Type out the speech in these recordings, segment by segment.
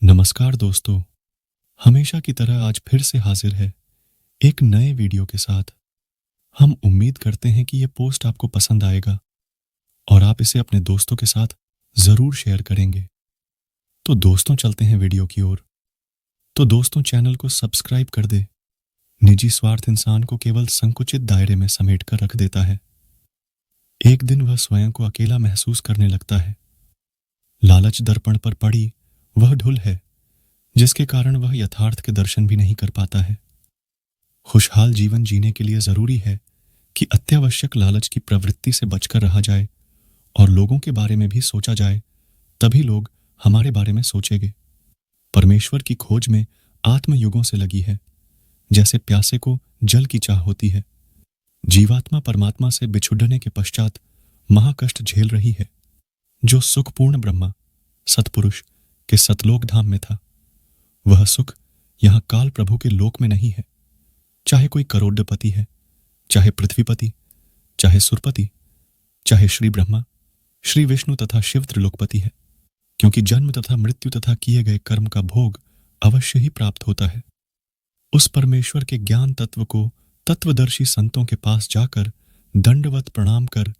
नमस्कार दोस्तों। हमेशा की तरह आज फिर से हाजिर है एक नए वीडियो के साथ। हम उम्मीद करते हैं कि ये पोस्ट आपको पसंद आएगा और आप इसे अपने दोस्तों के साथ ज़रूर शेयर करेंगे। तो दोस्तों, चलते हैं वीडियो की ओर। तो दोस्तों, चैनल को सब्सक्राइब कर दे। निजी स्वार्थ इंसान को केवल संकुचित दायरे में समेट कर रख देता है। एक दिन वह स्वयं को अकेला महसूस करने लगता है। लालच दर्पण पर पड़ी वह ढुल है जिसके कारण वह यथार्थ के दर्शन भी नहीं कर पाता है। खुशहाल जीवन जीने के लिए जरूरी है कि अत्यावश्यक लालच की प्रवृत्ति से बचकर रहा जाए और लोगों के बारे में भी सोचा जाए, तभी लोग हमारे बारे में सोचेंगे। परमेश्वर की खोज में आत्मयुगों से लगी है, जैसे प्यासे को जल की चाह होती है। जीवात्मा परमात्मा से बिछुड़ने के पश्चात महाकष्ट झेल रही है। जो सुखपूर्ण ब्रह्मा सतपुरुष के सतलोक धाम में था, वह सुख यहां काल प्रभु के लोक में नहीं है। चाहे कोई करोड़पति है, चाहे पृथ्वीपति, चाहे सुरपति, चाहे श्री ब्रह्मा, श्री विष्णु तथा शिव त्रिलोकपति है, क्योंकि जन्म तथा मृत्यु तथा किए गए कर्म का भोग अवश्य ही प्राप्त होता है। उस परमेश्वर के ज्ञान तत्व को तत्वदर्शी संतों के पास जाकर दंडवत प्रणाम कर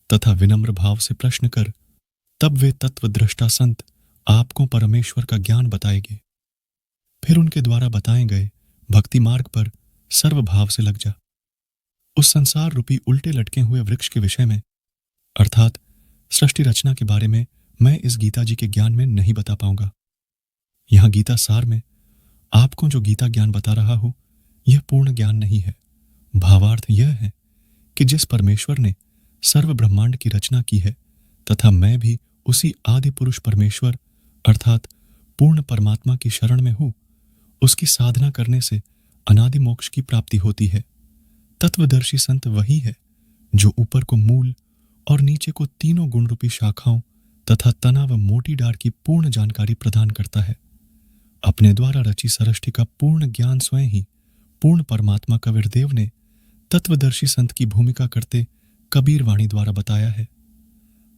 तथा विनम्र भाव से प्रश्न कर, तब वे तत्वद्रष्टा संत आपको परमेश्वर का ज्ञान बताएंगे। फिर उनके द्वारा बताए गए भक्ति मार्ग पर सर्वभाव से लग जा। उस संसार रूपी उल्टे लटके हुए वृक्ष के विषय में, अर्थात सृष्टि रचना के बारे में, मैं इस गीता जी के ज्ञान में नहीं बता पाऊंगा। यहां गीता सार में आपको जो गीता ज्ञान बता रहा हूं, यह पूर्ण ज्ञान नहीं है। भावार्थ यह है कि जिस परमेश्वर ने सर्व ब्रह्मांड की रचना की है तथा मैं भी उसी आदि पुरुष परमेश्वर अर्थात पूर्ण परमात्मा की शरण में हूं, उसकी साधना करने से अनादि मोक्ष की प्राप्ति होती है। तत्वदर्शी संत वही है जो ऊपर को मूल और नीचे को तीनों गुण रूपी शाखाओं तथा तना व मोटी डार की पूर्ण जानकारी प्रदान करता है। अपने द्वारा रची सृष्टि का पूर्ण ज्ञान स्वयं ही पूर्ण परमात्मा कबीरदेव ने तत्वदर्शी संत की भूमिका करते कबीर वाणी द्वारा बताया है।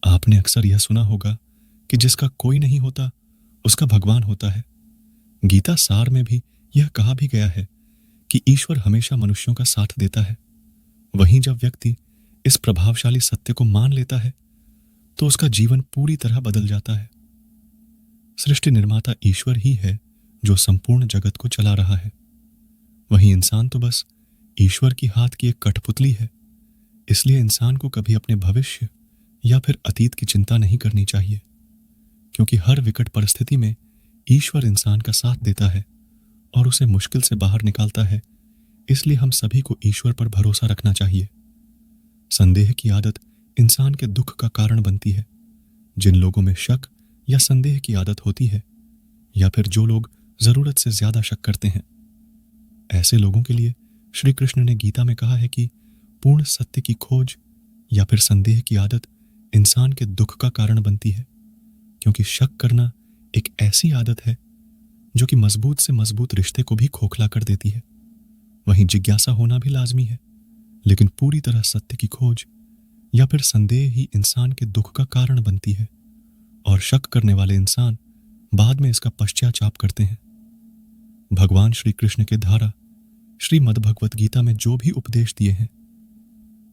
आपने अक्सर यह सुना होगा कि जिसका कोई नहीं होता उसका भगवान होता है। गीता सार में भी यह कहा भी गया है कि ईश्वर हमेशा मनुष्यों का साथ देता है। वहीं जब व्यक्ति इस प्रभावशाली सत्य को मान लेता है तो उसका जीवन पूरी तरह बदल जाता है। सृष्टि निर्माता ईश्वर ही है जो संपूर्ण जगत को चला रहा है। वहीं इंसान तो बस ईश्वर की हाथ की एक कठपुतली है। इसलिए इंसान को कभी अपने भविष्य या फिर अतीत की चिंता नहीं करनी चाहिए, क्योंकि हर विकट परिस्थिति में ईश्वर इंसान का साथ देता है और उसे मुश्किल से बाहर निकालता है। इसलिए हम सभी को ईश्वर पर भरोसा रखना चाहिए। संदेह की आदत इंसान के दुख का कारण बनती है। जिन लोगों में शक या संदेह की आदत होती है, या फिर जो लोग जरूरत से ज्यादा शक करते हैं, ऐसे लोगों के लिए श्री कृष्ण ने गीता में कहा है कि पूर्ण सत्य की खोज या फिर संदेह की आदत इंसान के दुख का कारण बनती है, क्योंकि शक करना एक ऐसी आदत है जो कि मजबूत से मजबूत रिश्ते को भी खोखला कर देती है। वहीं जिज्ञासा होना भी लाजमी है, लेकिन पूरी तरह सत्य की खोज या फिर संदेह ही इंसान के दुख का कारण बनती है, और शक करने वाले इंसान बाद में इसका पश्चाताप करते हैं। भगवान श्री कृष्ण के द्वारा श्रीमद् भगवत गीता में जो भी उपदेश दिए हैं,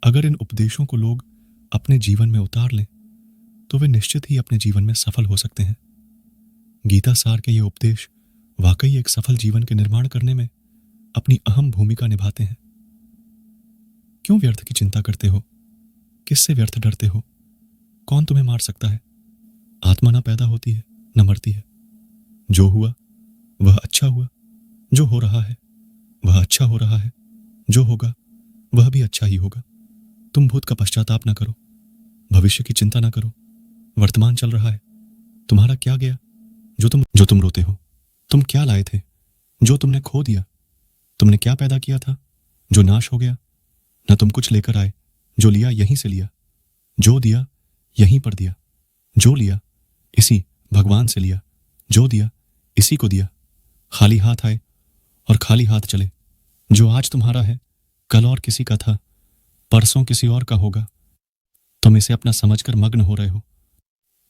अगर इन उपदेशों को लोग अपने जीवन में उतार लें तो वे निश्चित ही अपने जीवन में सफल हो सकते हैं। गीता सार के ये उपदेश वाकई एक सफल जीवन के निर्माण करने में अपनी अहम भूमिका निभाते हैं। क्यों व्यर्थ की चिंता करते हो? किससे व्यर्थ डरते हो? कौन तुम्हें मार सकता है? आत्मा ना पैदा होती है न मरती है। जो हुआ वह अच्छा हुआ, जो हो रहा है वह अच्छा हो रहा है, जो होगा वह भी अच्छा ही होगा। तुम भूत का पश्चाताप ना करो, भविष्य की चिंता ना करो। वर्तमान चल रहा है, तुम्हारा क्या गया जो तुम रोते हो? तुम क्या लाए थे जो तुमने खो दिया? तुमने क्या पैदा किया था जो नाश हो गया? न तुम कुछ लेकर आए, जो लिया यहीं से लिया, जो दिया यहीं पर दिया, जो लिया इसी भगवान से लिया, जो दिया इसी को दिया। खाली हाथ आए और खाली हाथ चले। जो आज तुम्हारा है कल और किसी का था, परसों किसी और का होगा। तुम इसे अपना समझकर मग्न हो रहे हो।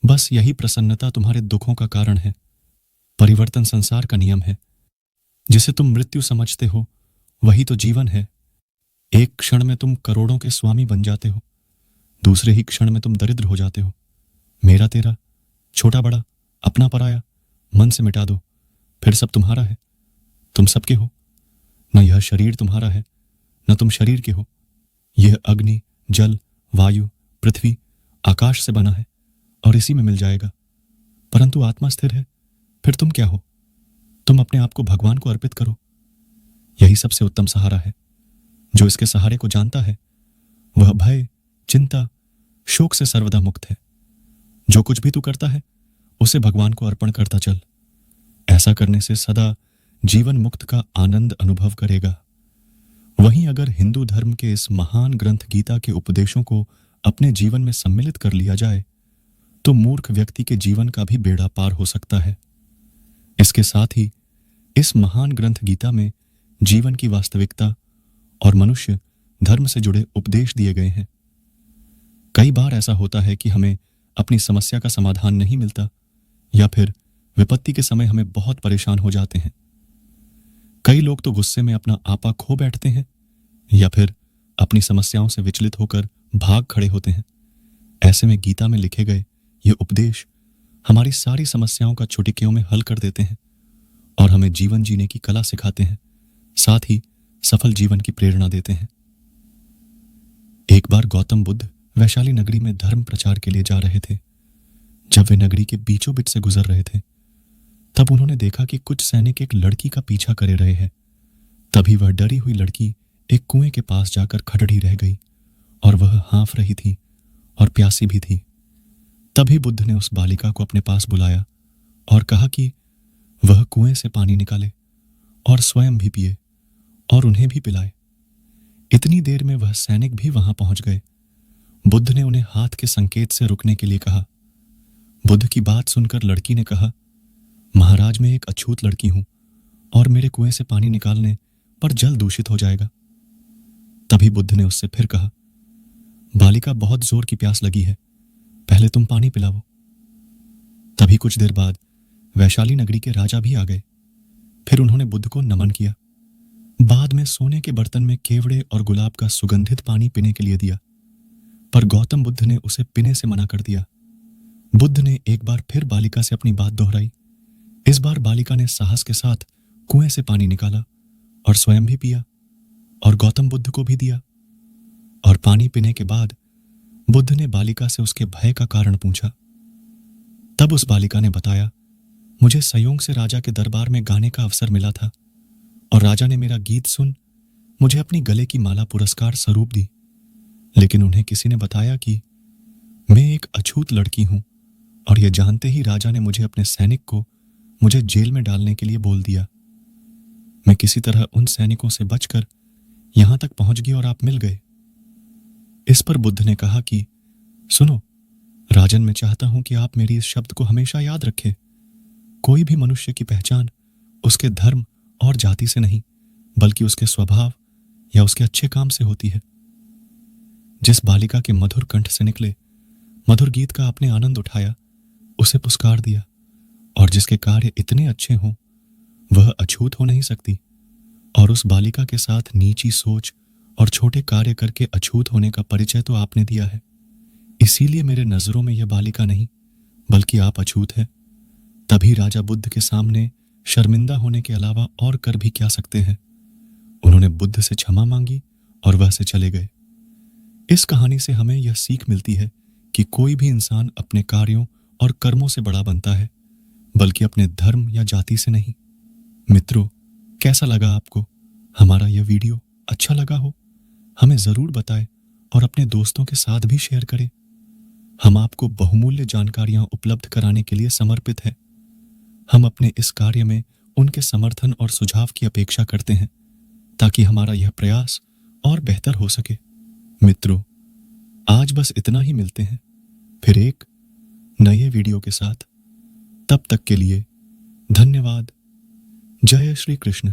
बस यही प्रसन्नता तुम्हारे दुखों का कारण है। परिवर्तन संसार का नियम है। जिसे तुम मृत्यु समझते हो वही तो जीवन है। एक क्षण में तुम करोड़ों के स्वामी बन जाते हो, दूसरे ही क्षण में तुम दरिद्र हो जाते हो। मेरा तेरा, छोटा बड़ा, अपना पराया मन से मिटा दो, फिर सब तुम्हारा है। तुम सबके हो। न यह शरीर तुम्हारा है, न तुम शरीर के हो। यह अग्नि, जल, वायु, पृथ्वी, आकाश से बना है और इसी में मिल जाएगा। परंतु आत्मा स्थिर है। फिर तुम क्या हो? तुम अपने आप को भगवान को अर्पित करो। यही सबसे उत्तम सहारा है। जो इसके सहारे को जानता है वह भय, चिंता, शोक से सर्वदा मुक्त है। जो कुछ भी तू करता है उसे भगवान को अर्पण करता चल। ऐसा करने से सदा जीवन मुक्त का आनंद अनुभव करेगा। वहीं अगर हिंदू धर्म के इस महान ग्रंथ गीता के उपदेशों को अपने जीवन में सम्मिलित कर लिया जाए तो मूर्ख व्यक्ति के जीवन का भी बेड़ा पार हो सकता है। इसके साथ ही इस महान ग्रंथ गीता में जीवन की वास्तविकता और मनुष्य धर्म से जुड़े उपदेश दिए गए हैं। कई बार ऐसा होता है कि हमें अपनी समस्या का समाधान नहीं मिलता या फिर विपत्ति के समय हमें बहुत परेशान हो जाते हैं। कई लोग तो गुस्से में अपना आपा खो बैठते हैं या फिर अपनी समस्याओं से विचलित होकर भाग खड़े होते हैं। ऐसे में गीता में लिखे गए ये उपदेश हमारी सारी समस्याओं का चुटकियों में हल कर देते हैं और हमें जीवन जीने की कला सिखाते हैं, साथ ही सफल जीवन की प्रेरणा देते हैं। एक बार गौतम बुद्ध वैशाली नगरी में धर्म प्रचार के लिए जा रहे थे। जब वे नगरी के बीचों बीच से गुजर रहे थे तब उन्होंने देखा कि कुछ सैनिक एक लड़की का पीछा करे रहे हैं। तभी वह डरी हुई लड़की एक कुएं के पास जाकर खड़ी रह गई और वह हाँफ रही थी और प्यासी भी थी। तभी बुद्ध ने उस बालिका को अपने पास बुलाया और कहा कि वह कुएं से पानी निकाले और स्वयं भी पिए और उन्हें भी पिलाए। इतनी देर में वह सैनिक भी वहां पहुंच गए। बुद्ध ने उन्हें हाथ के संकेत से रुकने के लिए कहा। बुद्ध की बात सुनकर लड़की ने कहा, महाराज, मैं एक अछूत लड़की हूं और मेरे कुएं से पानी निकालने पर जल दूषित हो जाएगा। तभी बुद्ध ने उससे फिर कहा, बालिका, बहुत जोर की प्यास लगी है, पहले तुम पानी पिलाओ। तभी कुछ देर बाद वैशाली नगरी के राजा भी आ गए। फिर उन्होंने बुद्ध को नमन किया। बाद में सोने के बर्तन में केवड़े और गुलाब का सुगंधित पानी पीने के लिए दिया, पर गौतम बुद्ध ने उसे पीने से मना कर दिया। बुद्ध ने एक बार फिर बालिका से अपनी बात दोहराई। इस बार बालिका ने साहस के साथ कुएं से पानी निकाला और स्वयं भी पिया और गौतम बुद्ध को भी दिया। और पानी पीने के बाद बुद्ध ने बालिका से उसके भय का कारण पूछा। तब उस बालिका ने बताया, मुझे संयोग से राजा के दरबार में गाने का अवसर मिला था और राजा ने मेरा गीत सुन मुझे अपनी गले की माला पुरस्कार स्वरूप दी। लेकिन उन्हें किसी ने बताया कि मैं एक अछूत लड़की हूं और यह जानते ही राजा ने मुझे अपने सैनिक को मुझे जेल में डालने के लिए बोल दिया। मैं किसी तरह उन सैनिकों से बचकर यहां तक पहुंच गई और आप मिल गए। इस पर बुद्ध ने कहा कि सुनो राजन, मैं चाहता हूं कि आप मेरी इस शब्द को हमेशा याद रखें। कोई भी मनुष्य की पहचान उसके धर्म और जाति से नहीं बल्कि उसके स्वभाव या उसके अच्छे काम से होती है। जिस बालिका के मधुर कंठ से निकले मधुर गीत का आपने आनंद उठाया, उसे पुरस्कार दिया, और जिसके कार्य इतने अच्छे हों वह अछूत हो नहीं सकती। और उस बालिका के साथ नीची सोच और छोटे कार्य करके अछूत होने का परिचय तो आपने दिया है। इसीलिए मेरे नजरों में यह बालिका नहीं बल्कि आप अछूत है। तभी राजा बुद्ध के सामने शर्मिंदा होने के अलावा और कर भी क्या सकते हैं। उन्होंने बुद्ध से क्षमा मांगी और वह से चले गए। इस कहानी से हमें यह सीख मिलती है कि कोई भी इंसान अपने कार्यों और कर्मों से बड़ा बनता है बल्कि अपने धर्म या जाति से नहीं। मित्रों, कैसा लगा आपको हमारा यह वीडियो? अच्छा लगा हो हमें जरूर बताएं और अपने दोस्तों के साथ भी शेयर करें। हम आपको बहुमूल्य जानकारियां उपलब्ध कराने के लिए समर्पित हैं। हम अपने इस कार्य में उनके समर्थन और सुझाव की अपेक्षा करते हैं ताकि हमारा यह प्रयास और बेहतर हो सके। मित्रों, आज बस इतना ही। मिलते हैं फिर एक नए वीडियो के साथ। तब तक के लिए धन्यवाद। जय श्री कृष्ण।